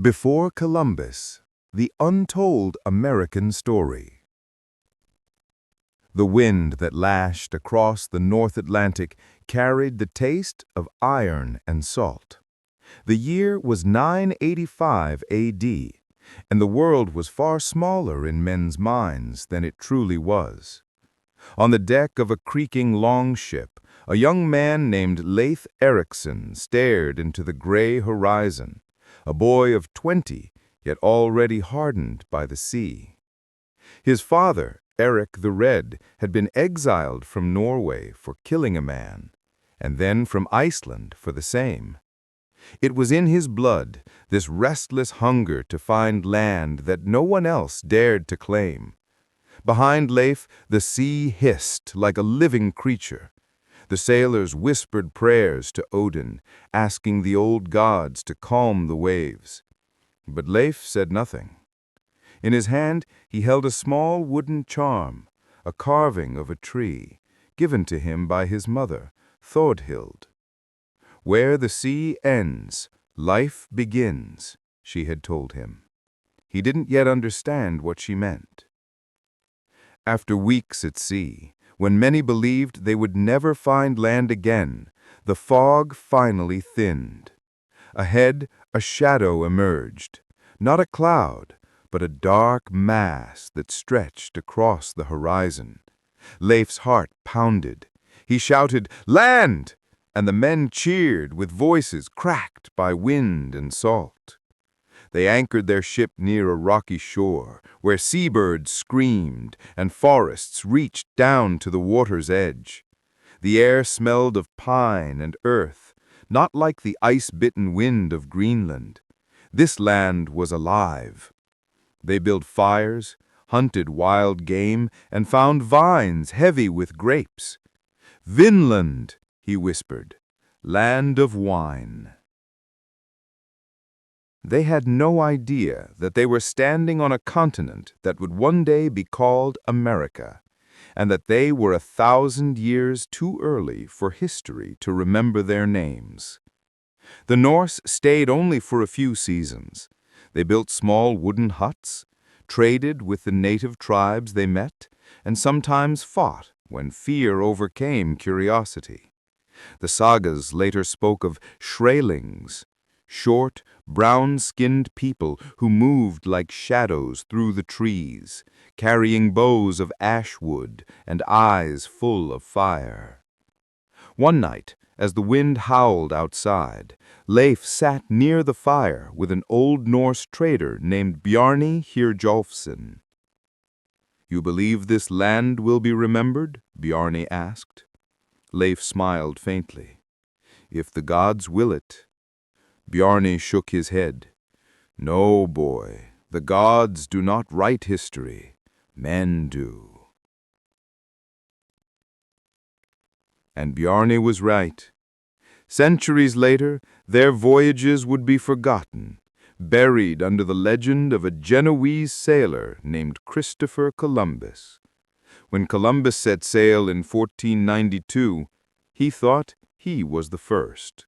Before Columbus, the Untold American Story. The wind that lashed across the North Atlantic carried the taste of iron and salt. The year was 985 AD, and the world was far smaller in men's minds than it truly was. On the deck of a creaking longship, a young man named Leif Erikson stared into the gray horizon, a boy of 20, yet already hardened by the sea. His father, Eric the Red, had been exiled from Norway for killing a man, and then from Iceland for the same. It was in his blood, this restless hunger to find land that no one else dared to claim. Behind Leif, the sea hissed like a living creature. The sailors whispered prayers to Odin, asking the old gods to calm the waves. But Leif said nothing. In his hand he held a small wooden charm, a carving of a tree, given to him by his mother, Thordhild. "Where the sea ends, life begins," she had told him. He didn't yet understand what she meant. After weeks at sea, when many believed they would never find land again, the fog finally thinned. Ahead, a shadow emerged, not a cloud, but a dark mass that stretched across the horizon. Leif's heart pounded. He shouted, "Land!" and the men cheered with voices cracked by wind and salt. They anchored their ship near a rocky shore, where seabirds screamed and forests reached down to the water's edge. The air smelled of pine and earth, not like the ice-bitten wind of Greenland. This land was alive. They built fires, hunted wild game, and found vines heavy with grapes. "Vinland," he whispered, "land of wine." They had no idea that they were standing on a continent that would one day be called America, and that they were 1,000 years too early for history to remember their names. The Norse stayed only for a few seasons. They built small wooden huts, traded with the native tribes they met, and sometimes fought when fear overcame curiosity. The sagas later spoke of Skraelings, short, brown-skinned people who moved like shadows through the trees, carrying bows of ash wood and eyes full of fire. One night, as the wind howled outside, Leif sat near the fire with an Old Norse trader named Bjarni Hjörjolfsson. "You believe this land will be remembered?" Bjarni asked. Leif smiled faintly. "If the gods will it." Bjarni shook his head. "No, boy, the gods do not write history. Men do." And Bjarni was right. Centuries later, their voyages would be forgotten, buried under the legend of a Genoese sailor named Christopher Columbus. When Columbus set sail in 1492, he thought he was the first.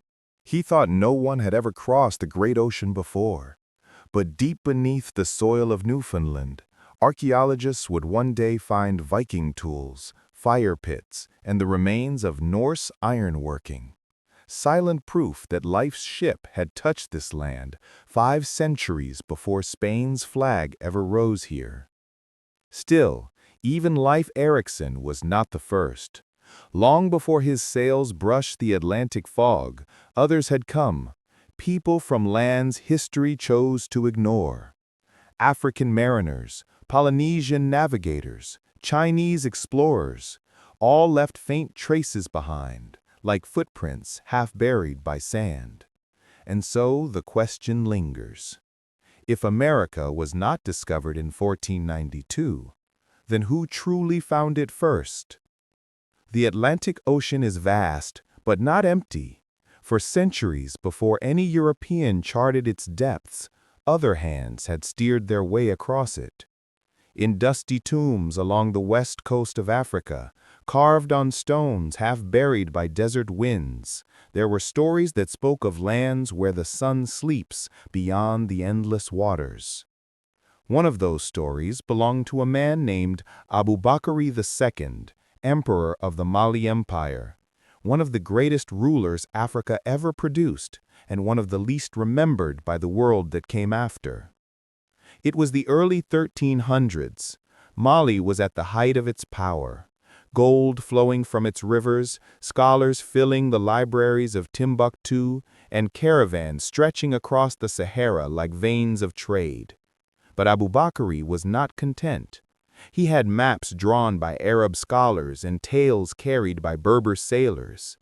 He thought no one had ever crossed the great ocean before. But deep beneath the soil of Newfoundland, archaeologists would one day find Viking tools, fire pits, and the remains of Norse ironworking. Silent proof that life's ship had touched this land 5 centuries before Spain's flag ever rose here. Still, even Leif Erikson was not the first. Long before his sails brushed the Atlantic fog, others had come, people from lands history chose to ignore. African mariners, Polynesian navigators, Chinese explorers, all left faint traces behind, like footprints half buried by sand. And so the question lingers. If America was not discovered in 1492, then who truly found it first? The Atlantic Ocean is vast, but not empty. For centuries before any European charted its depths, other hands had steered their way across it. In dusty tombs along the west coast of Africa, carved on stones half buried by desert winds, there were stories that spoke of lands where the sun sleeps beyond the endless waters. One of those stories belonged to a man named Abubakari II, emperor of the Mali Empire, one of the greatest rulers Africa ever produced, and one of the least remembered by the world that came after. It was the early 1300s. Mali was at the height of its power. Gold flowing from its rivers, scholars filling the libraries of Timbuktu, and caravans stretching across the Sahara like veins of trade. But Abubakari was not content. He had maps drawn by Arab scholars and tales carried by Berber sailors.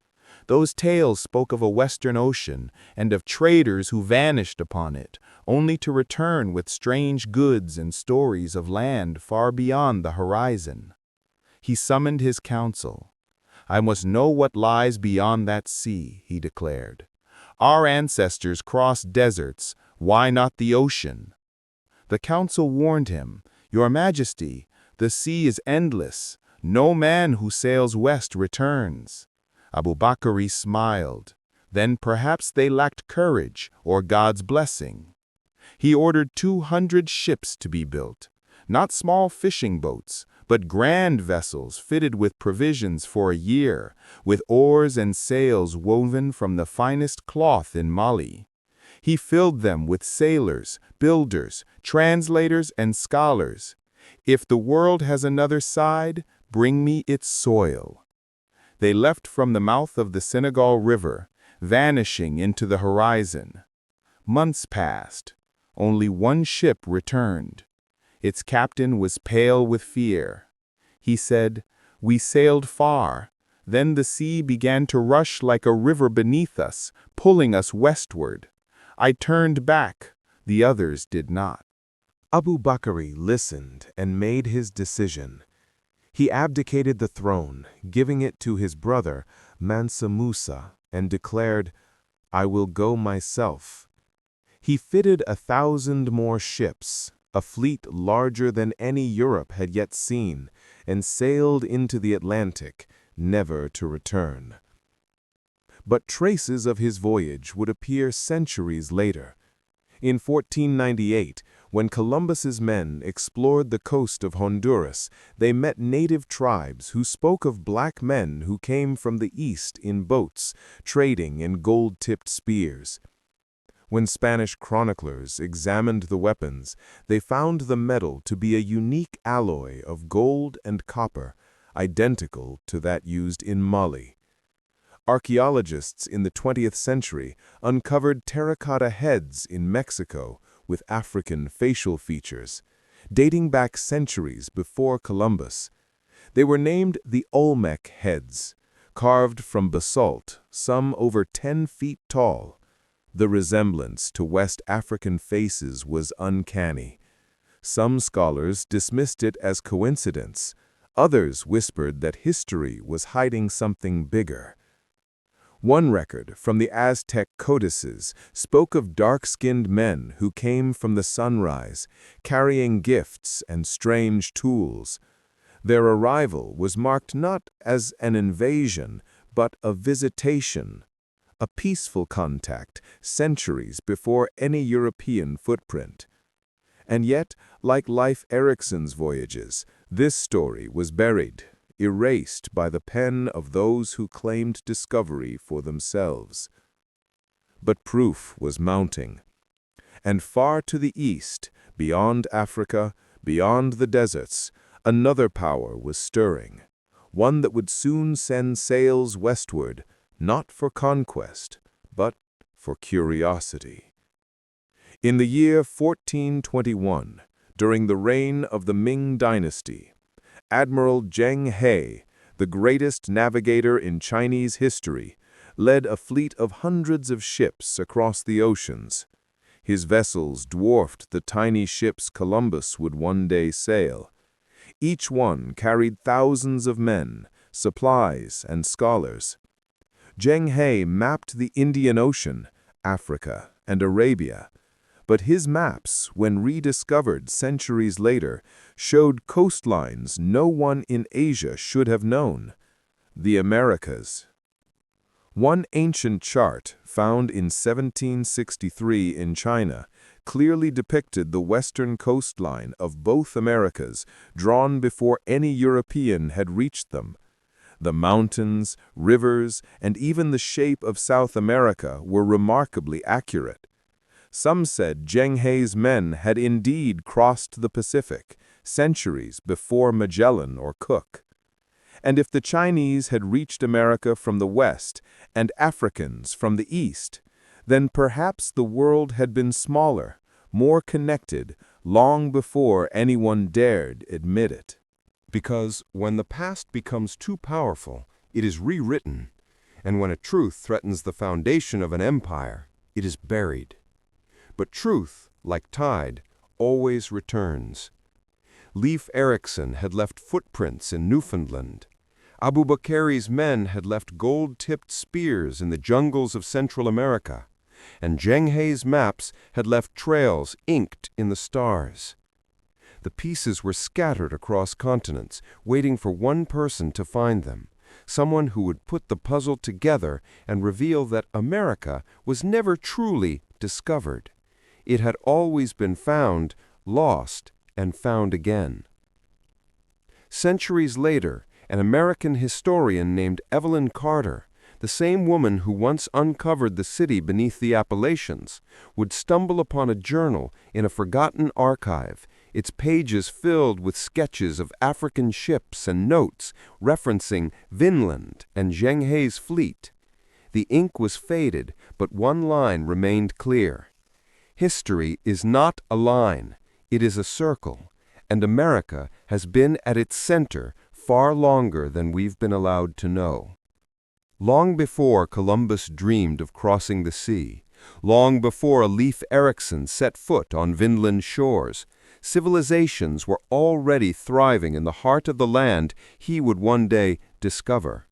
Those tales spoke of a western ocean and of traders who vanished upon it, only to return with strange goods and stories of land far beyond the horizon. He summoned his council. "I must know what lies beyond that sea," he declared. "Our ancestors crossed deserts, why not the ocean?" The council warned him, "Your Majesty, the sea is endless. No man who sails west returns." Abubakari smiled. Then perhaps they lacked courage or God's blessing. He ordered 200 ships to be built, not small fishing boats, but grand vessels fitted with provisions for a year, with oars and sails woven from the finest cloth in Mali. He filled them with sailors, builders, translators, and scholars. "If the world has another side, bring me its soil." They left from the mouth of the Senegal River, vanishing into the horizon. Months passed. Only one ship returned. Its captain was pale with fear. He said, "We sailed far. Then the sea began to rush like a river beneath us, pulling us westward. I turned back. The others did not." Abubakari listened and made his decision. He abdicated the throne, giving it to his brother, Mansa Musa, and declared, "I will go myself." He fitted 1,000 more ships, a fleet larger than any Europe had yet seen, and sailed into the Atlantic, never to return. But traces of his voyage would appear centuries later. In 1498, when Columbus's men explored the coast of Honduras, they met native tribes who spoke of black men who came from the east in boats, trading in gold-tipped spears. When Spanish chroniclers examined the weapons, they found the metal to be a unique alloy of gold and copper, identical to that used in Mali. Archaeologists in the 20th century uncovered terracotta heads in Mexico with African facial features, dating back centuries before Columbus. They were named the Olmec heads, carved from basalt, some over 10 feet tall. The resemblance to West African faces was uncanny. Some scholars dismissed it as coincidence. Others whispered that history was hiding something bigger. One record from the Aztec codices spoke of dark-skinned men who came from the sunrise, carrying gifts and strange tools. Their arrival was marked not as an invasion, but a visitation, a peaceful contact centuries before any European footprint. And yet, like Leif Erikson's Voyages, this story was buried, erased by the pen of those who claimed discovery for themselves. But proof was mounting. And far to the east, beyond Africa, beyond the deserts, another power was stirring, one that would soon send sails westward, not for conquest, but for curiosity. In the year 1421, during the reign of the Ming Dynasty, Admiral Zheng He, the greatest navigator in Chinese history, led a fleet of hundreds of ships across the oceans. His vessels dwarfed the tiny ships Columbus would one day sail. Each one carried thousands of men, supplies, and scholars. Zheng He mapped the Indian Ocean, Africa, and Arabia, But his maps, when rediscovered centuries later, showed coastlines no one in Asia should have known: the Americas. One ancient chart, found in 1763 in China, clearly depicted the western coastline of both Americas, drawn before any European had reached them. The mountains, rivers, and even the shape of South America were remarkably accurate. Some said Zheng He's men had indeed crossed the Pacific, centuries before Magellan or Cook. And if the Chinese had reached America from the west and Africans from the east, then perhaps the world had been smaller, more connected, long before anyone dared admit it. Because when the past becomes too powerful, it is rewritten, and when a truth threatens the foundation of an empire, it is buried. But truth, like tide, always returns. Leif Erikson had left footprints in Newfoundland. Abubakari's men had left gold-tipped spears in the jungles of Central America, and Zheng He's maps had left trails inked in the stars. The pieces were scattered across continents, waiting for one person to find them, someone who would put the puzzle together and reveal that America was never truly discovered. It had always been found, lost, and found again. Centuries later, an American historian named Evelyn Carter, the same woman who once uncovered the city beneath the Appalachians, would stumble upon a journal in a forgotten archive, its pages filled with sketches of African ships and notes referencing Vinland and Zheng He's fleet. The ink was faded, but one line remained clear. History is not a line, it is a circle, and America has been at its center far longer than we've been allowed to know. Long before Columbus dreamed of crossing the sea, long before Leif Erikson set foot on Vinland shores, civilizations were already thriving in the heart of the land he would one day discover.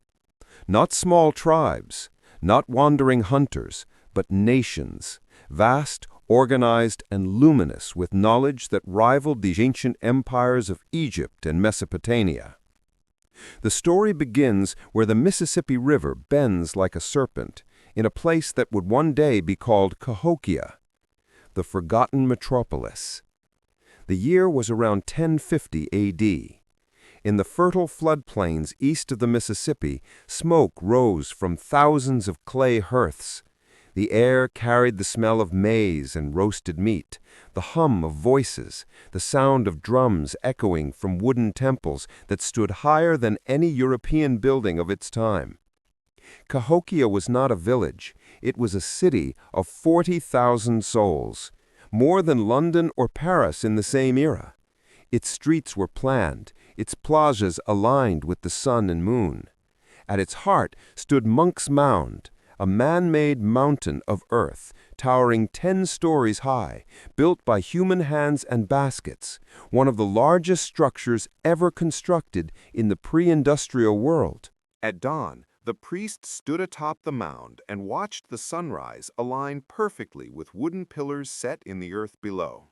Not small tribes, not wandering hunters, but nations, vast, organized, and luminous with knowledge that rivaled the ancient empires of Egypt and Mesopotamia. The story begins where the Mississippi River bends like a serpent, in a place that would one day be called Cahokia, the forgotten metropolis. The year was around 1050 A.D. In the fertile floodplains east of the Mississippi, smoke rose from thousands of clay hearths. The air carried the smell of maize and roasted meat, the hum of voices, the sound of drums echoing from wooden temples that stood higher than any European building of its time. Cahokia was not a village, it was a city of 40,000 souls, more than London or Paris in the same era. Its streets were planned, its plazas aligned with the sun and moon. At its heart stood Monk's Mound, a man-made mountain of earth, towering 10 stories high, built by human hands and baskets, one of the largest structures ever constructed in the pre-industrial world. At dawn, the priest stood atop the mound and watched the sunrise align perfectly with wooden pillars set in the earth below.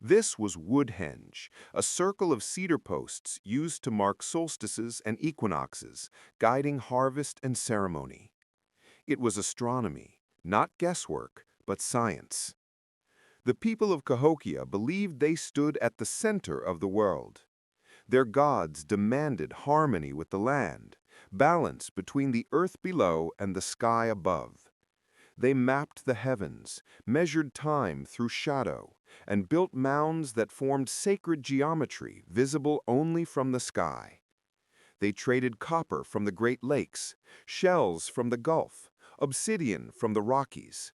This was Woodhenge, a circle of cedar posts used to mark solstices and equinoxes, guiding harvest and ceremony. It was astronomy, not guesswork, but science. The people of Cahokia believed they stood at the center of the world. Their gods demanded harmony with the land, balance between the earth below and the sky above. They mapped the heavens, measured time through shadow, and built mounds that formed sacred geometry visible only from the sky. They traded copper from the Great Lakes, shells from the Gulf, obsidian from the Rockies.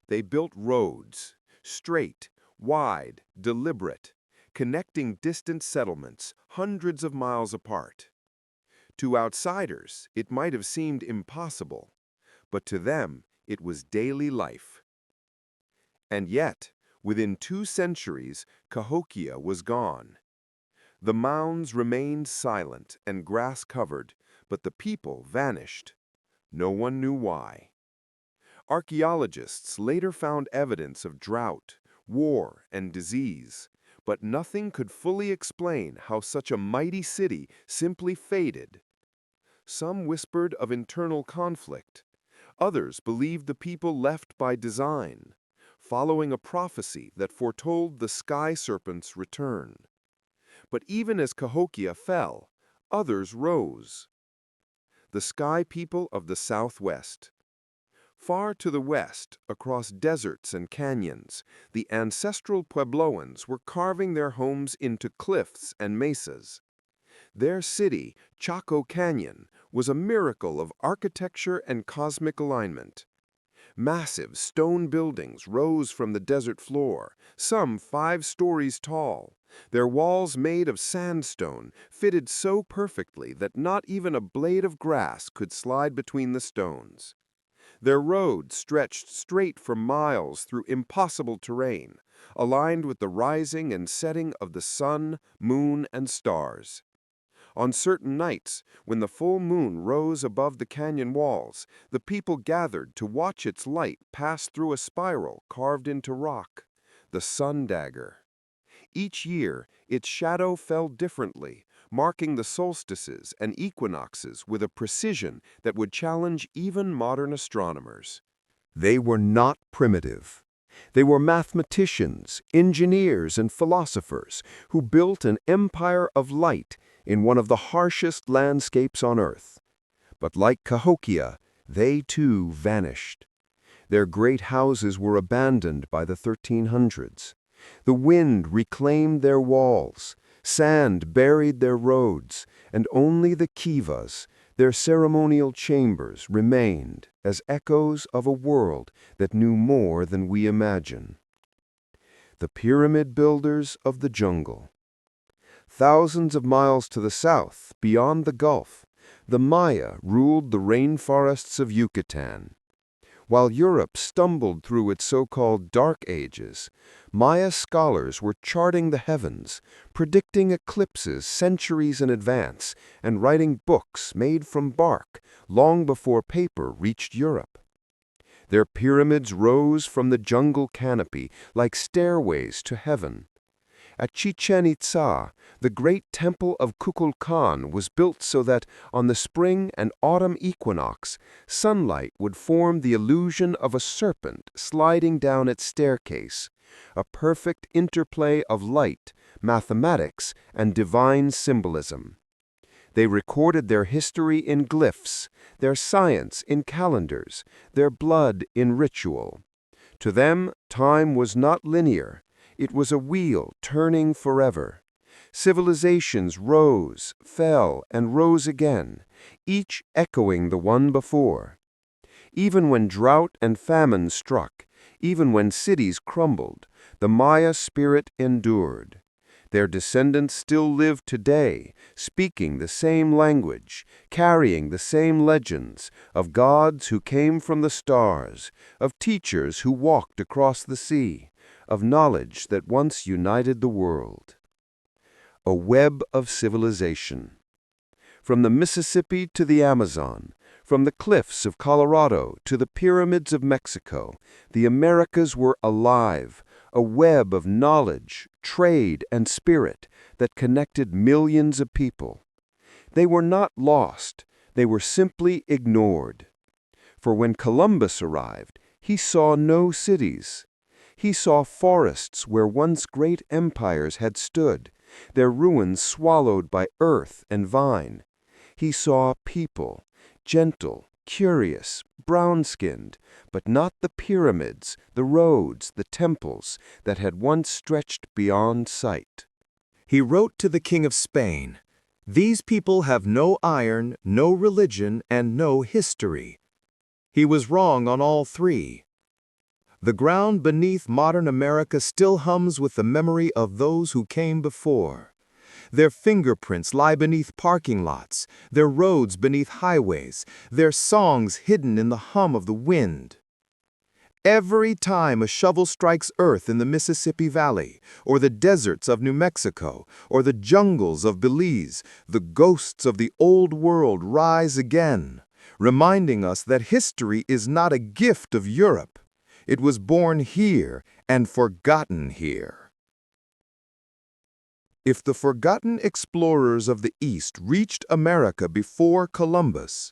They built roads, straight, wide, deliberate, connecting distant settlements hundreds of miles apart. To outsiders, it might have seemed impossible, but to them, it was daily life. And yet, within 2 centuries, Cahokia was gone. The mounds remained silent and grass-covered, but the people vanished. No one knew why. Archaeologists later found evidence of drought, war, and disease, but nothing could fully explain how such a mighty city simply faded. Some whispered of internal conflict. Others believed the people left by design, following a prophecy that foretold the sky serpent's return. But even as Cahokia fell, others rose. The sky people of the Southwest. Far to the west, across deserts and canyons, the ancestral Puebloans were carving their homes into cliffs and mesas. Their city, Chaco Canyon, was a miracle of architecture and cosmic alignment. Massive stone buildings rose from the desert floor, some 5 stories tall, their walls made of sandstone, fitted so perfectly that not even a blade of grass could slide between the stones. Their roads stretched straight for miles through impossible terrain, aligned with the rising and setting of the sun, moon, and stars. On certain nights, when the full moon rose above the canyon walls, the people gathered to watch its light pass through a spiral carved into rock, the sun dagger. Each year, its shadow fell differently, marking the solstices and equinoxes with a precision that would challenge even modern astronomers. They were not primitive. They were mathematicians, engineers, and philosophers who built an empire of light in one of the harshest landscapes on Earth. But like Cahokia, they too vanished. Their great houses were abandoned by the 1300s. The wind reclaimed their walls, sand buried their roads, and only the kivas, their ceremonial chambers, remained as echoes of a world that knew more than we imagine. The pyramid builders of the jungle. Thousands of miles to the south, beyond the Gulf, the Maya ruled the rainforests of Yucatan. While Europe stumbled through its so-called Dark Ages, Maya scholars were charting the heavens, predicting eclipses centuries in advance, and writing books made from bark long before paper reached Europe. Their pyramids rose from the jungle canopy like stairways to heaven. At Chichen Itza, the great temple of Kukulkan was built so that, on the spring and autumn equinox, sunlight would form the illusion of a serpent sliding down its staircase, a perfect interplay of light, mathematics, and divine symbolism. They recorded their history in glyphs, their science in calendars, their blood in ritual. To them, time was not linear. It was a wheel turning forever. Civilizations rose, fell, and rose again, each echoing the one before. Even when drought and famine struck, even when cities crumbled, the Maya spirit endured. Their descendants still live today, speaking the same language, carrying the same legends, of gods who came from the stars, of teachers who walked across the sea, of knowledge that once united the world. A web of civilization. From the Mississippi to the Amazon, from the cliffs of Colorado to the pyramids of Mexico, the Americas were alive, a web of knowledge, trade, and spirit that connected millions of people. They were not lost, they were simply ignored. For when Columbus arrived, he saw no cities. He saw forests where once great empires had stood, their ruins swallowed by earth and vine. He saw people, gentle, curious, brown-skinned, but not the pyramids, the roads, the temples that had once stretched beyond sight. He wrote to the King of Spain, "These people have no iron, no religion, and no history." He was wrong on all three. The ground beneath modern America still hums with the memory of those who came before. Their fingerprints lie beneath parking lots, their roads beneath highways, their songs hidden in the hum of the wind. Every time a shovel strikes earth in the Mississippi Valley, or the deserts of New Mexico, or the jungles of Belize, the ghosts of the old world rise again, reminding us that history is not a gift of Europe. It was born here and forgotten here. If the forgotten explorers of the East reached America before Columbus,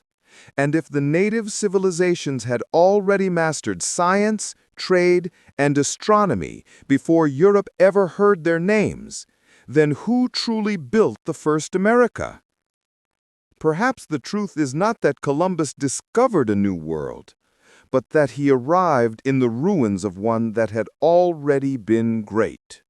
and if the native civilizations had already mastered science, trade, and astronomy before Europe ever heard their names, then who truly built the first America? Perhaps the truth is not that Columbus discovered a new world, but that he arrived in the ruins of one that had already been great.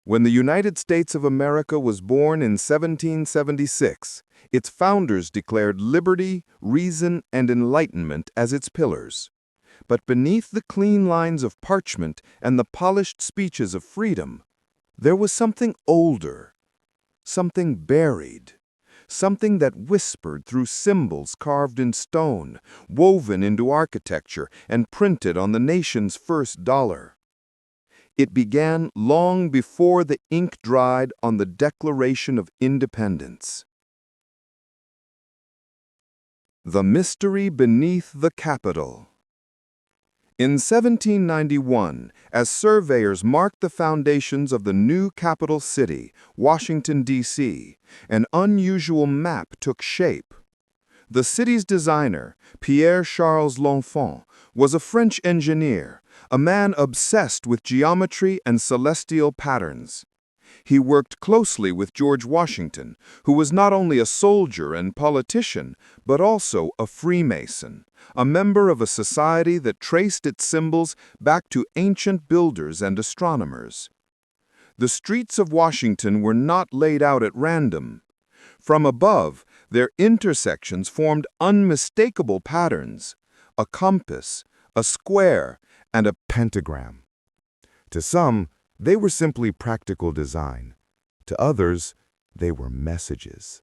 When the United States of America was born in 1776, its founders declared liberty, reason, and enlightenment as its pillars. But beneath the clean lines of parchment and the polished speeches of freedom, there was something older, something buried, something that whispered through symbols carved in stone, woven into architecture, and printed on the nation's first dollar. It began long before the ink dried on the Declaration of Independence. The mystery beneath the Capitol. In 1791, as surveyors marked the foundations of the new capital city, Washington, D.C., an unusual map took shape. The city's designer, Pierre-Charles L'Enfant, was a French engineer, a man obsessed with geometry and celestial patterns. He worked closely with George Washington, who was not only a soldier and politician, but also a Freemason, a member of a society that traced its symbols back to ancient builders and astronomers. The streets of Washington were not laid out at random. From above, their intersections formed unmistakable patterns: a compass, a square, and a pentagram. To some, they were simply practical design. To others, they were messages.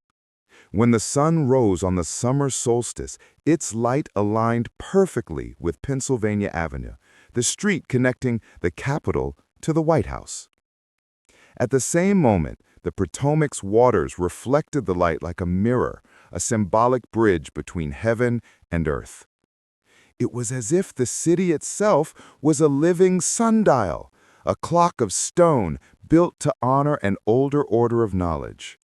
When the sun rose on the summer solstice, its light aligned perfectly with Pennsylvania Avenue, the street connecting the Capitol to the White House. At the same moment, the Potomac's waters reflected the light like a mirror, a symbolic bridge between heaven and earth. It was as if the city itself was a living sundial, a clock of stone built to honor an older order of knowledge.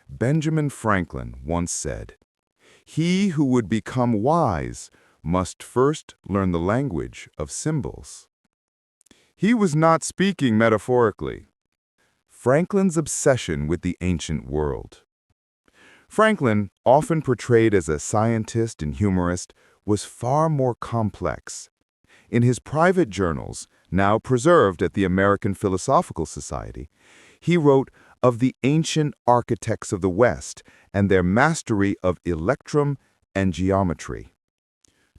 Benjamin Franklin once said, "He who would become wise must first learn the language of symbols." He was not speaking metaphorically. Franklin's obsession with the ancient world. Franklin, often portrayed as a scientist and humorist, was far more complex. In his private journals, now preserved at the American Philosophical Society, he wrote of the ancient architects of the West and their mastery of electrum and geometry.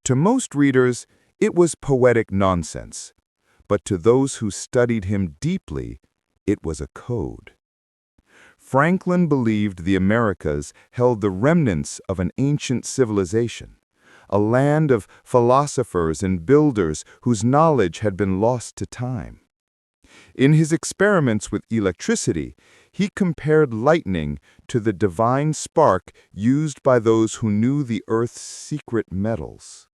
To most readers, it was poetic nonsense, but to those who studied him deeply, it was a code. Franklin believed the Americas held the remnants of an ancient civilization, a land of philosophers and builders whose knowledge had been lost to time. In his experiments with electricity, he compared lightning to the divine spark used by those who knew the Earth's secret metals.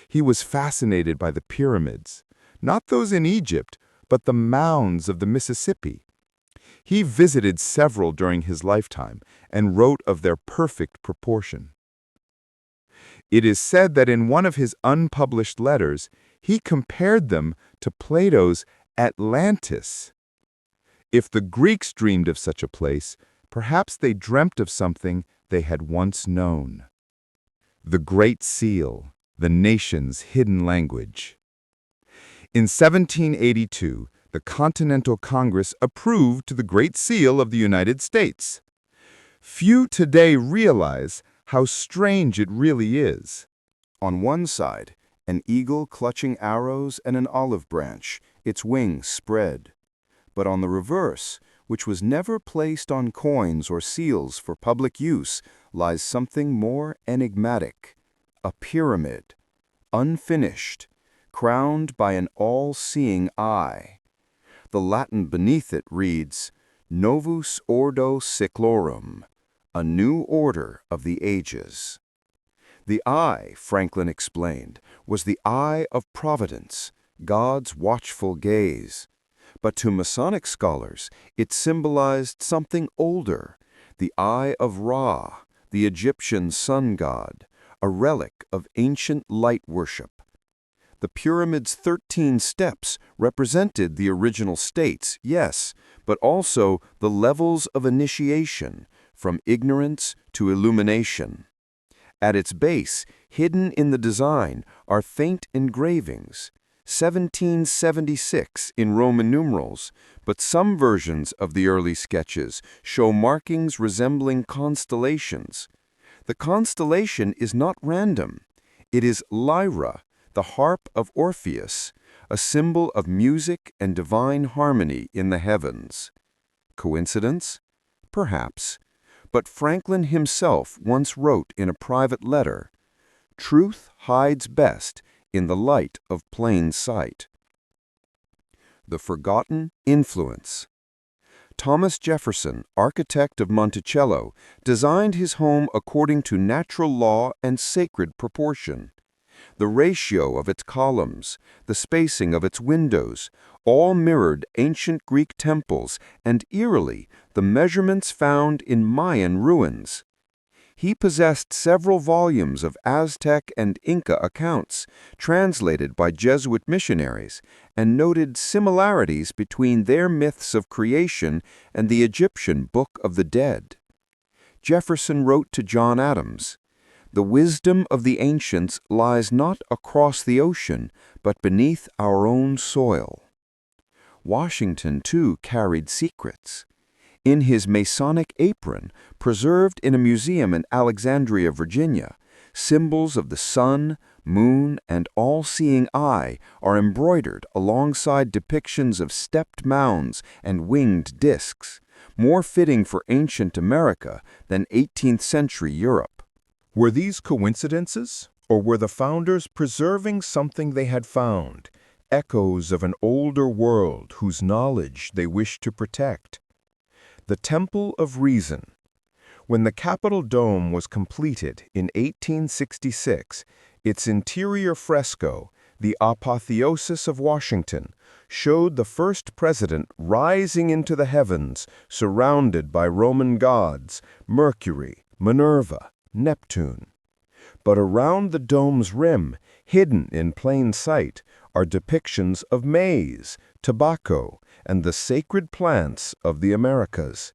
He was fascinated by the pyramids, not those in Egypt, but the mounds of the Mississippi. He visited several during his lifetime and wrote of their perfect proportion. It is said that in one of his unpublished letters, he compared them to Plato's Atlantis. If the Greeks dreamed of such a place, perhaps they dreamt of something they had once known. The Great Seal, the nation's hidden language. In 1782, the Continental Congress approved the Great Seal of the United States. Few today realize how strange it really is. On one side, an eagle clutching arrows and an olive branch, its wings spread. But on the reverse, which was never placed on coins or seals for public use, lies something more enigmatic: a pyramid, unfinished, crowned by an all-seeing eye. The Latin beneath it reads, Novus Ordo Seclorum, a new order of the ages. The eye, Franklin explained, was the eye of providence, God's watchful gaze. But to Masonic scholars, it symbolized something older, the eye of Ra, the Egyptian sun god, a relic of ancient light worship. The pyramid's 13 steps represented the original states, yes, but also the levels of initiation, from ignorance to illumination. At its base, hidden in the design, are faint engravings, 1776 in Roman numerals, but some versions of the early sketches show markings resembling constellations. The constellation is not random. It is Lyra, the harp of Orpheus, a symbol of music and divine harmony in the heavens. Coincidence? Perhaps. But Franklin himself once wrote in a private letter, "Truth hides best in the light of plain sight." The forgotten influence. Thomas Jefferson, architect of Monticello, designed his home according to natural law and sacred proportion. The ratio of its columns, the spacing of its windows, all mirrored ancient Greek temples and, eerily, the measurements found in Mayan ruins. He possessed several volumes of Aztec and Inca accounts, translated by Jesuit missionaries, and noted similarities between their myths of creation and the Egyptian Book of the Dead. Jefferson wrote to John Adams, "The wisdom of the ancients lies not across the ocean, but beneath our own soil." Washington, too, carried secrets. In his Masonic apron, preserved in a museum in Alexandria, Virginia, symbols of the sun, moon, and all-seeing eye are embroidered alongside depictions of stepped mounds and winged discs, more fitting for ancient America than 18th century Europe. Were these coincidences, or were the founders preserving something they had found, echoes of an older world whose knowledge they wished to protect? The Temple of Reason. When the Capitol dome was completed in 1866, its interior fresco, the Apotheosis of Washington, showed the first president rising into the heavens, surrounded by Roman gods, Mercury, Minerva, Neptune. But around the dome's rim, hidden in plain sight, are depictions of maize, tobacco, and the sacred plants of the Americas.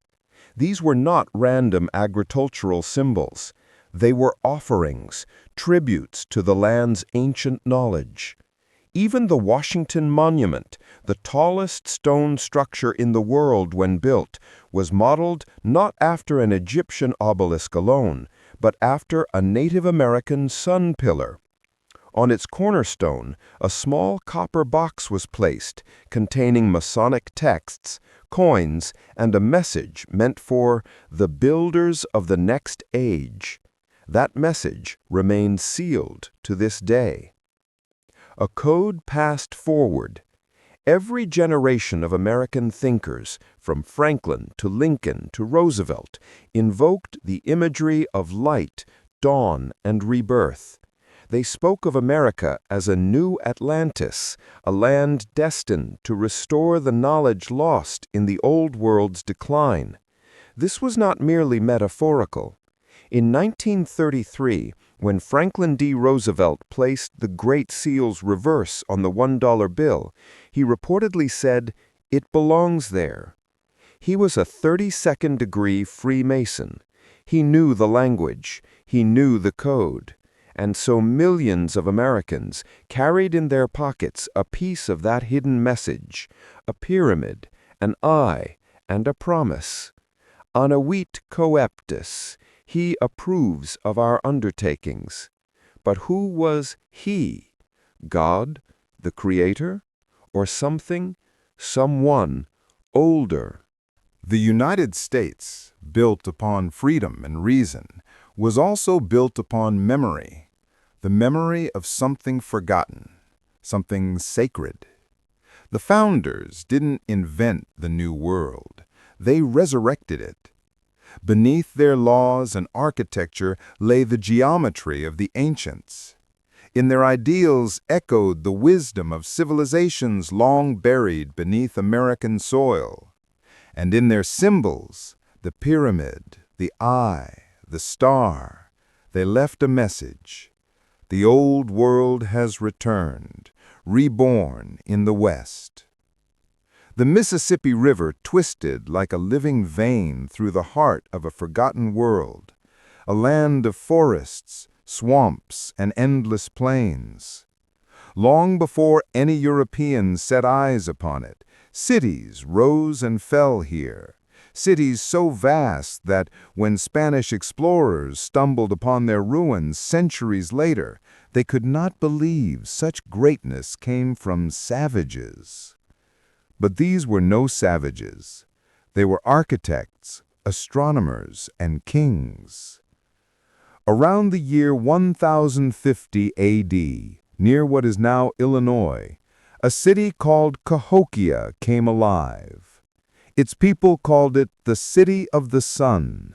These were not random agricultural symbols. They were offerings, tributes to the land's ancient knowledge. Even the Washington Monument, the tallest stone structure in the world when built, was modeled not after an Egyptian obelisk alone, but after a Native American sun pillar. On its cornerstone, a small copper box was placed, containing Masonic texts, coins, and a message meant for the builders of the next age. That message remains sealed to this day. A code passed forward. Every generation of American thinkers, from Franklin to Lincoln to Roosevelt, invoked the imagery of light, dawn, and rebirth. They spoke of America as a new Atlantis, a land destined to restore the knowledge lost in the Old World's decline. This was not merely metaphorical. In 1933, when Franklin D. Roosevelt placed the Great Seal's reverse on the $1 bill, he reportedly said, "It belongs there." He was a 32nd-degree Freemason. He knew the language. He knew the code. And so millions of Americans carried in their pockets a piece of that hidden message, a pyramid, an eye, and a promise. Anavit coeptus, he approves of our undertakings. But who was he? God, the Creator, or something, someone older? The United States, built upon freedom and reason, was also built upon memory. The memory of something forgotten, something sacred. The founders didn't invent the new world. They resurrected it. Beneath their laws and architecture lay the geometry of the ancients. In their ideals echoed the wisdom of civilizations long buried beneath American soil. And in their symbols, the pyramid, the eye, the star, they left a message. The old world has returned, reborn in the West. The Mississippi River twisted like a living vein through the heart of a forgotten world, a land of forests, swamps, and endless plains. Long before any Europeans set eyes upon it, cities rose and fell here, cities so vast that when Spanish explorers stumbled upon their ruins centuries later, they could not believe such greatness came from savages. But these were no savages. They were architects, astronomers, and kings. Around the year 1050 A.D., near what is now Illinois, a city called Cahokia came alive. Its people called it the City of the Sun.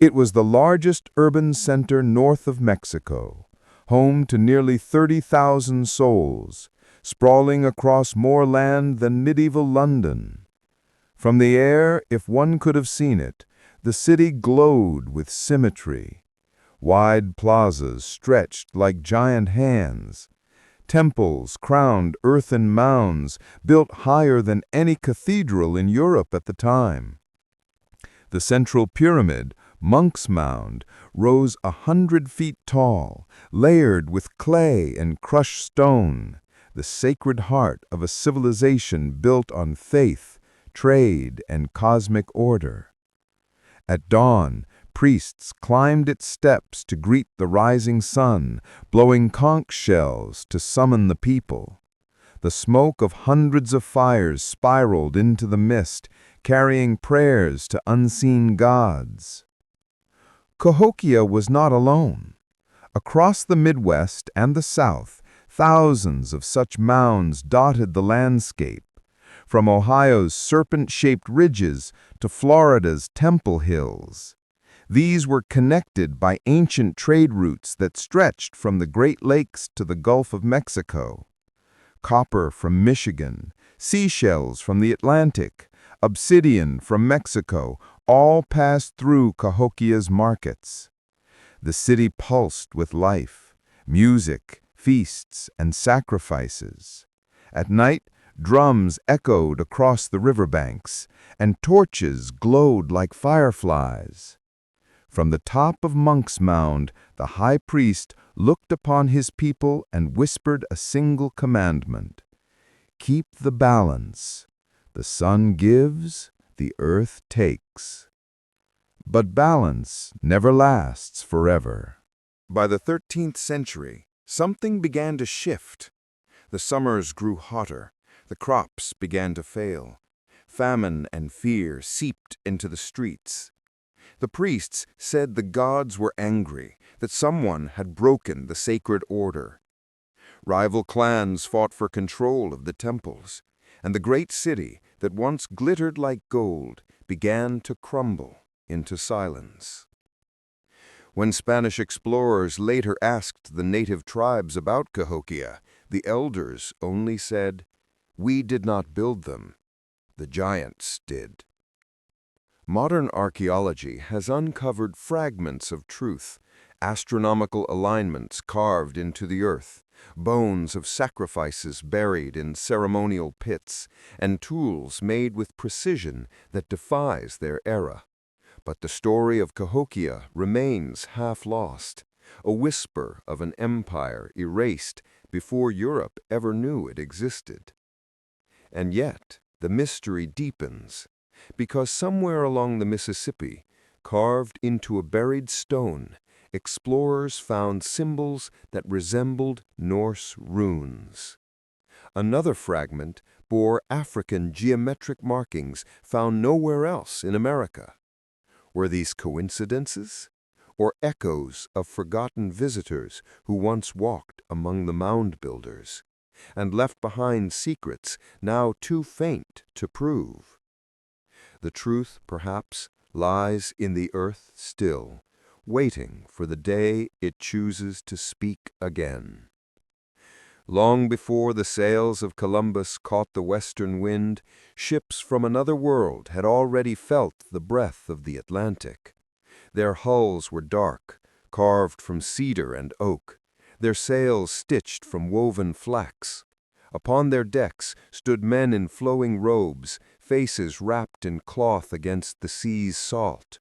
It was the largest urban center north of Mexico, home to nearly 30,000 souls, sprawling across more land than medieval London. From the air, if one could have seen it, the city glowed with symmetry. Wide plazas stretched like giant hands. Temples crowned earthen mounds built higher than any cathedral in Europe at the time. The central pyramid, Monk's Mound, rose 100 feet tall, layered with clay and crushed stone, the sacred heart of a civilization built on faith, trade, and cosmic order. At dawn, priests climbed its steps to greet the rising sun, blowing conch shells to summon the people. The smoke of hundreds of fires spiraled into the mist, carrying prayers to unseen gods. Cahokia was not alone. Across the Midwest and the South, thousands of such mounds dotted the landscape, from Ohio's serpent-shaped ridges to Florida's Temple Hills. These were connected by ancient trade routes that stretched from the Great Lakes to the Gulf of Mexico. Copper from Michigan, seashells from the Atlantic, obsidian from Mexico, all passed through Cahokia's markets. The city pulsed with life, music, feasts, and sacrifices. At night, drums echoed across the riverbanks, and torches glowed like fireflies. From the top of Monk's Mound, the high priest looked upon his people and whispered a single commandment: "Keep the balance. The sun gives, the earth takes." But balance never lasts forever. By the 13th century, something began to shift. The summers grew hotter, the crops began to fail. Famine and fear seeped into the streets. The priests said the gods were angry, that someone had broken the sacred order. Rival clans fought for control of the temples, and the great city that once glittered like gold began to crumble into silence. When Spanish explorers later asked the native tribes about Cahokia, the elders only said, "We did not build them. The giants did." Modern archaeology has uncovered fragments of truth, astronomical alignments carved into the earth, bones of sacrifices buried in ceremonial pits, and tools made with precision that defies their era. But the story of Cahokia remains half lost, a whisper of an empire erased before Europe ever knew it existed. And yet, the mystery deepens, because somewhere along the Mississippi, carved into a buried stone, explorers found symbols that resembled Norse runes. Another fragment bore African geometric markings found nowhere else in America. Were these coincidences, or echoes of forgotten visitors who once walked among the mound builders, and left behind secrets now too faint to prove? The truth, perhaps, lies in the earth still, waiting for the day it chooses to speak again. Long before the sails of Columbus caught the western wind, ships from another world had already felt the breath of the Atlantic. Their hulls were dark, carved from cedar and oak, their sails stitched from woven flax. Upon their decks stood men in flowing robes, faces wrapped in cloth against the sea's salt.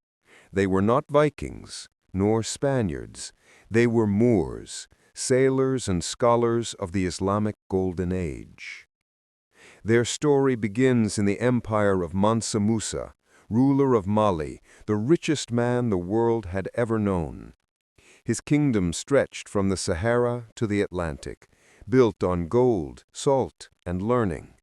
They were not Vikings, nor Spaniards. They were Moors, sailors and scholars of the Islamic Golden Age. Their story begins in the empire of Mansa Musa, ruler of Mali, the richest man the world had ever known. His kingdom stretched from the Sahara to the Atlantic, built on gold, salt, and learning.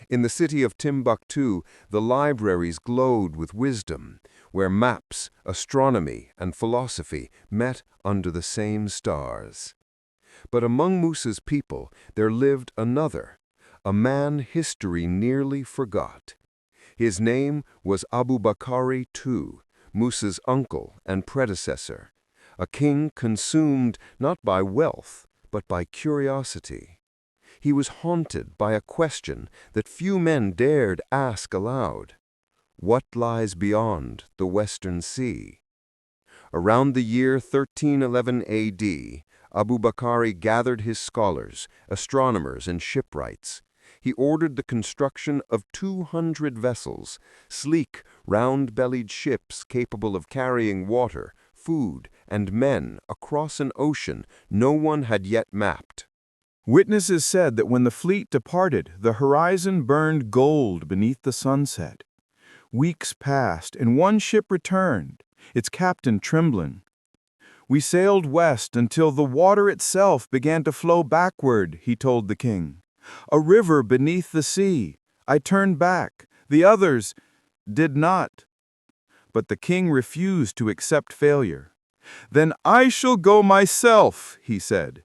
In the city of Timbuktu, the libraries glowed with wisdom, where maps, astronomy, and philosophy met under the same stars. But among Musa's people there lived another, a man history nearly forgot. His name was Abubakari II, Musa's uncle and predecessor, a king consumed not by wealth, but by curiosity. He was haunted by a question that few men dared ask aloud. What lies beyond the Western Sea? Around the year 1311 A.D., Abubakari gathered his scholars, astronomers, and shipwrights. He ordered the construction of 200 vessels, sleek, round-bellied ships capable of carrying water, food, and men across an ocean no one had yet mapped. Witnesses said that when the fleet departed, the horizon burned gold beneath the sunset. Weeks passed, and one ship returned, its captain trembling. "We sailed west until the water itself began to flow backward," he told the king. "A river beneath the sea. I turned back. The others did not." But the king refused to accept failure. "Then I shall go myself," he said.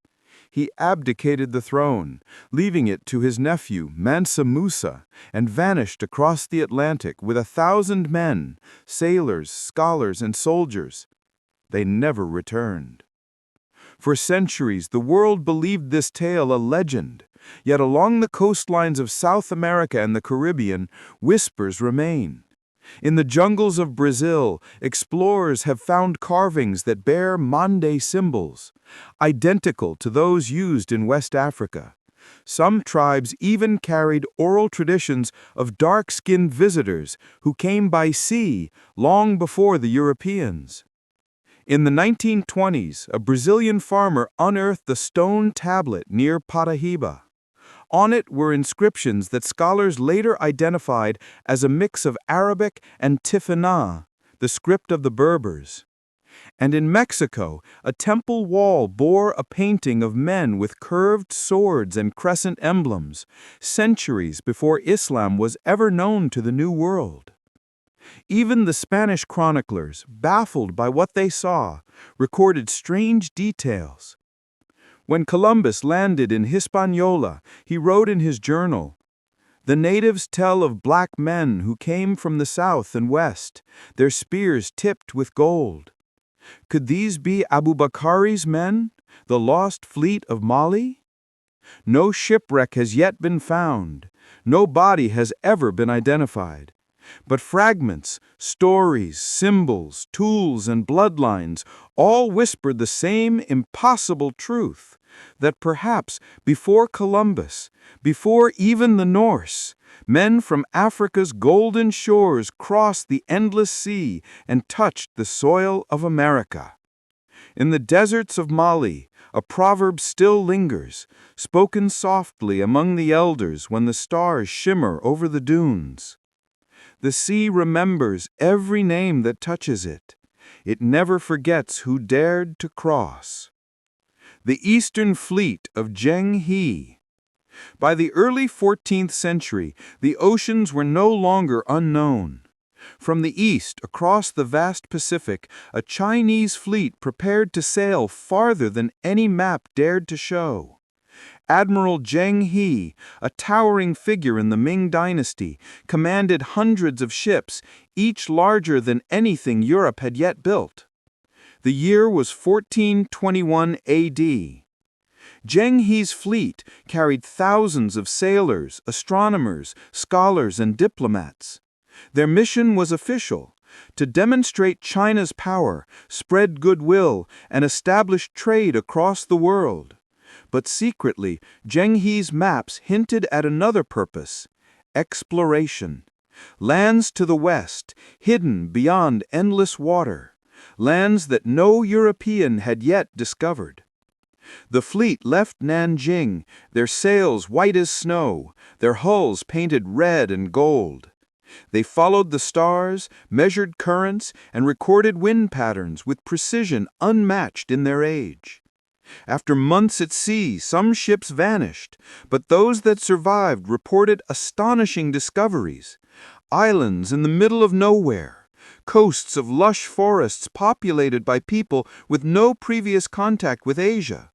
He abdicated the throne, leaving it to his nephew Mansa Musa, and vanished across the Atlantic with 1,000 men, sailors, scholars, and soldiers. They never returned. For centuries, the world believed this tale a legend, yet along the coastlines of South America and the Caribbean, whispers remain. In the jungles of Brazil, explorers have found carvings that bear Mande symbols, identical to those used in West Africa. Some tribes even carried oral traditions of dark-skinned visitors who came by sea long before the Europeans. In the 1920s, a Brazilian farmer unearthed a stone tablet near Paraíba. On it were inscriptions that scholars later identified as a mix of Arabic and Tifinagh, the script of the Berbers. And in Mexico, a temple wall bore a painting of men with curved swords and crescent emblems, centuries before Islam was ever known to the New World. Even the Spanish chroniclers, baffled by what they saw, recorded strange details. When Columbus landed in Hispaniola, he wrote in his journal, "The natives tell of black men who came from the south and west, their spears tipped with gold." Could these be Abubakari's men, the lost fleet of Mali? No shipwreck has yet been found. No body has ever been identified. But fragments, stories, symbols, tools, and bloodlines all whispered the same impossible truth, that perhaps before Columbus, before even the Norse, men from Africa's golden shores crossed the endless sea and touched the soil of America. In the deserts of Mali, a proverb still lingers, spoken softly among the elders when the stars shimmer over the dunes. The sea remembers every name that touches it. It never forgets who dared to cross. The Eastern Fleet of Zheng He. By the early 14th century, the oceans were no longer unknown. From the east, across the vast Pacific, a Chinese fleet prepared to sail farther than any map dared to show. Admiral Zheng He, a towering figure in the Ming dynasty, commanded hundreds of ships, each larger than anything Europe had yet built. The year was 1421 AD. Zheng He's fleet carried thousands of sailors, astronomers, scholars, and diplomats. Their mission was official: to demonstrate China's power, spread goodwill, and establish trade across the world. But secretly, Zheng He's maps hinted at another purpose: exploration. Lands to the west, hidden beyond endless water. Lands that no European had yet discovered. The fleet left Nanjing, their sails white as snow, their hulls painted red and gold. They followed the stars, measured currents, and recorded wind patterns with precision unmatched in their age. After months at sea, some ships vanished, but those that survived reported astonishing discoveries. Islands in the middle of nowhere, coasts of lush forests populated by people with no previous contact with Asia.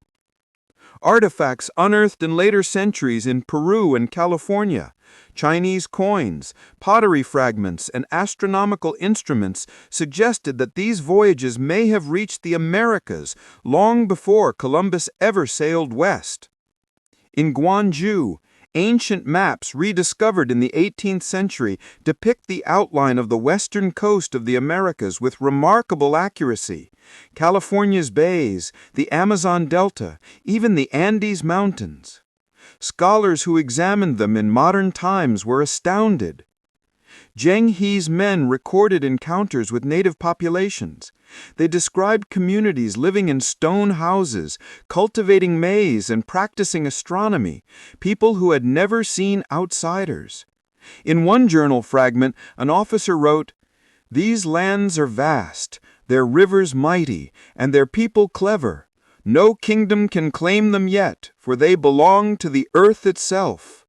Artifacts unearthed in later centuries in Peru and California, Chinese coins, pottery fragments, and astronomical instruments suggested that these voyages may have reached the Americas long before Columbus ever sailed west. In Guangzhou, ancient maps rediscovered in the 18th century depict the outline of the western coast of the Americas with remarkable accuracy. California's bays, the Amazon Delta, even the Andes Mountains. Scholars who examined them in modern times were astounded. Zheng He's men recorded encounters with native populations. They described communities living in stone houses, cultivating maize and practicing astronomy, people who had never seen outsiders. In one journal fragment, an officer wrote, "These lands are vast, their rivers mighty, and their people clever. No kingdom can claim them yet, for they belong to the earth itself."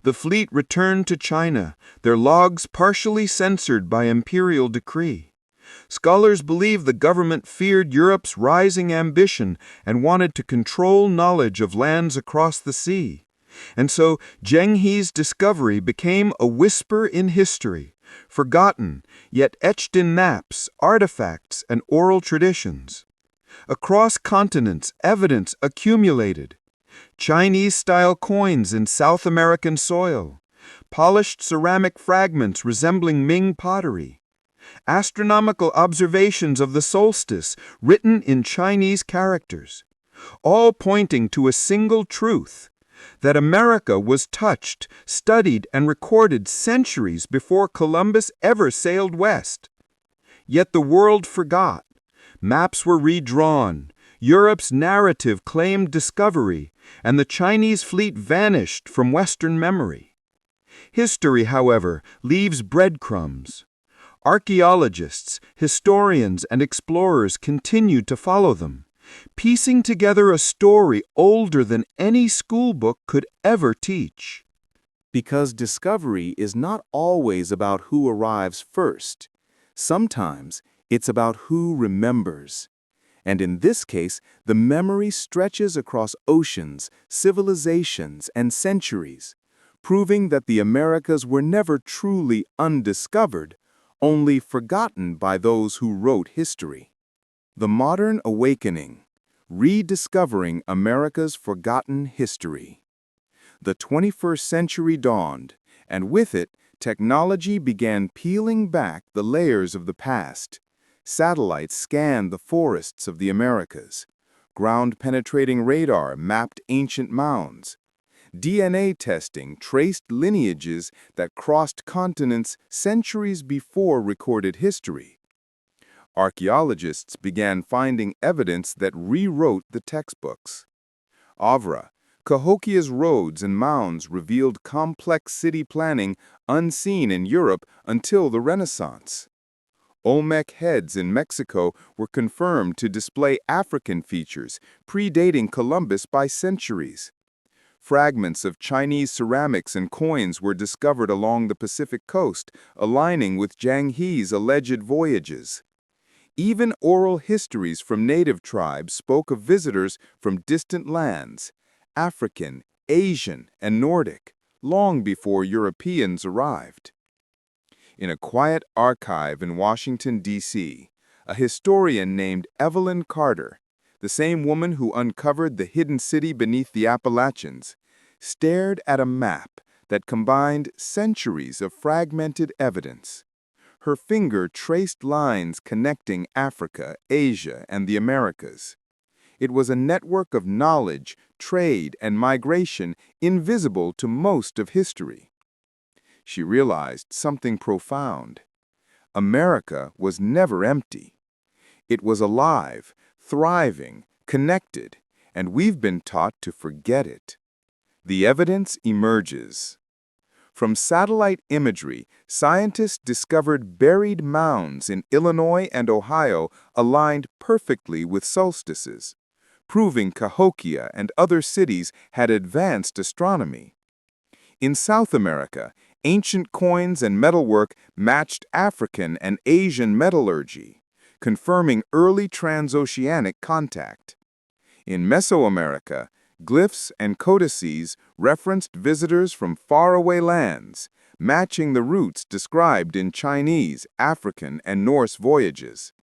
The fleet returned to China, their logs partially censored by imperial decree. Scholars believe the government feared Europe's rising ambition and wanted to control knowledge of lands across the sea. And so Zheng He's discovery became a whisper in history, forgotten, yet etched in maps, artifacts, and oral traditions. Across continents, evidence accumulated. Chinese-style coins in South American soil, polished ceramic fragments resembling Ming pottery, astronomical observations of the solstice written in Chinese characters, all pointing to a single truth: that America was touched, studied, and recorded centuries before Columbus ever sailed west. Yet the world forgot. Maps were redrawn. Europe's narrative claimed discovery, and the Chinese fleet vanished from Western memory. History, however, leaves breadcrumbs. Archaeologists, historians, and explorers continued to follow them, piecing together a story older than any schoolbook could ever teach. Because discovery is not always about who arrives first. Sometimes it's about who remembers. And in this case, the memory stretches across oceans, civilizations, and centuries, proving that the Americas were never truly undiscovered, only forgotten by those who wrote history. The Modern Awakening, rediscovering America's forgotten history. The 21st century dawned, and with it, technology began peeling back the layers of the past. Satellites scanned the forests of the Americas. Ground-penetrating radar mapped ancient mounds. DNA testing traced lineages that crossed continents centuries before recorded history. Archaeologists began finding evidence that rewrote the textbooks. Avra, Cahokia's roads and mounds revealed complex city planning unseen in Europe until the Renaissance. Olmec heads in Mexico were confirmed to display African features, predating Columbus by centuries. Fragments of Chinese ceramics and coins were discovered along the Pacific coast, aligning with Zheng He's alleged voyages. Even oral histories from native tribes spoke of visitors from distant lands, African, Asian, and Nordic, long before Europeans arrived. In a quiet archive in Washington, D.C., a historian named Evelyn Carter, the same woman who uncovered the hidden city beneath the Appalachians, stared at a map that combined centuries of fragmented evidence. Her finger traced lines connecting Africa, Asia, and the Americas. It was a network of knowledge, trade, and migration invisible to most of history. She realized something profound. America was never empty. It was alive, thriving, connected, and we've been taught to forget it. The evidence emerges. From satellite imagery, scientists discovered buried mounds in Illinois and Ohio aligned perfectly with solstices, proving Cahokia and other cities had advanced astronomy. In South America, ancient coins and metalwork matched African and Asian metallurgy, confirming early transoceanic contact. In Mesoamerica, glyphs and codices referenced visitors from faraway lands, matching the routes described in Chinese, African, and Norse voyages.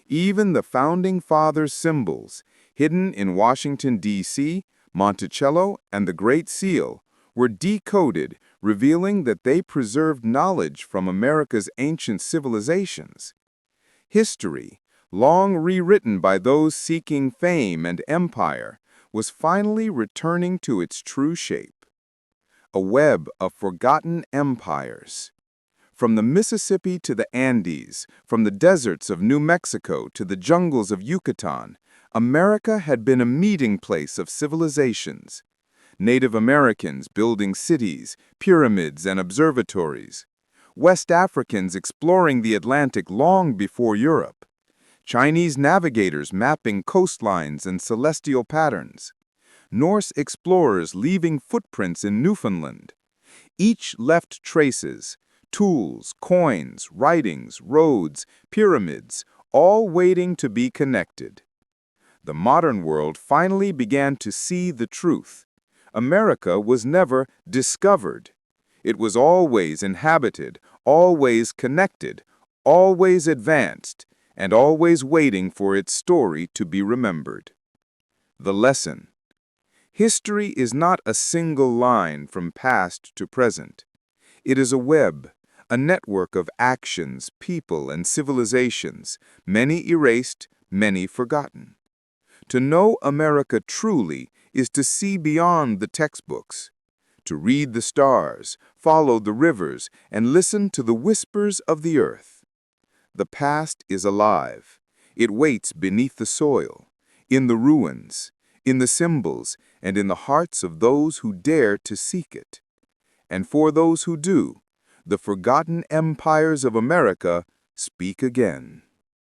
Even the Founding Fathers' symbols, hidden in Washington, D.C., Monticello, and the Great Seal, were decoded, revealing that they preserved knowledge from America's ancient civilizations. History, long rewritten by those seeking fame and empire, was finally returning to its true shape. A web of forgotten empires. From the Mississippi to the Andes, from the deserts of New Mexico to the jungles of Yucatan, America had been a meeting place of civilizations. Native Americans building cities, pyramids, and observatories. West Africans exploring the Atlantic long before Europe. Chinese navigators mapping coastlines and celestial patterns. Norse explorers leaving footprints in Newfoundland. Each left traces, tools, coins, writings, roads, pyramids, all waiting to be connected. The modern world finally began to see the truth. America was never discovered. It was always inhabited, always connected, always advanced, and always waiting for its story to be remembered. The lesson. History is not a single line from past to present. It is a web, a network of actions, people, and civilizations, many erased, many forgotten. To know America truly is to see beyond the textbooks, to read the stars, follow the rivers, and listen to the whispers of the earth. The past is alive. It waits beneath the soil, in the ruins, in the symbols, and in the hearts of those who dare to seek it. And for those who do, the forgotten empires of America speak again.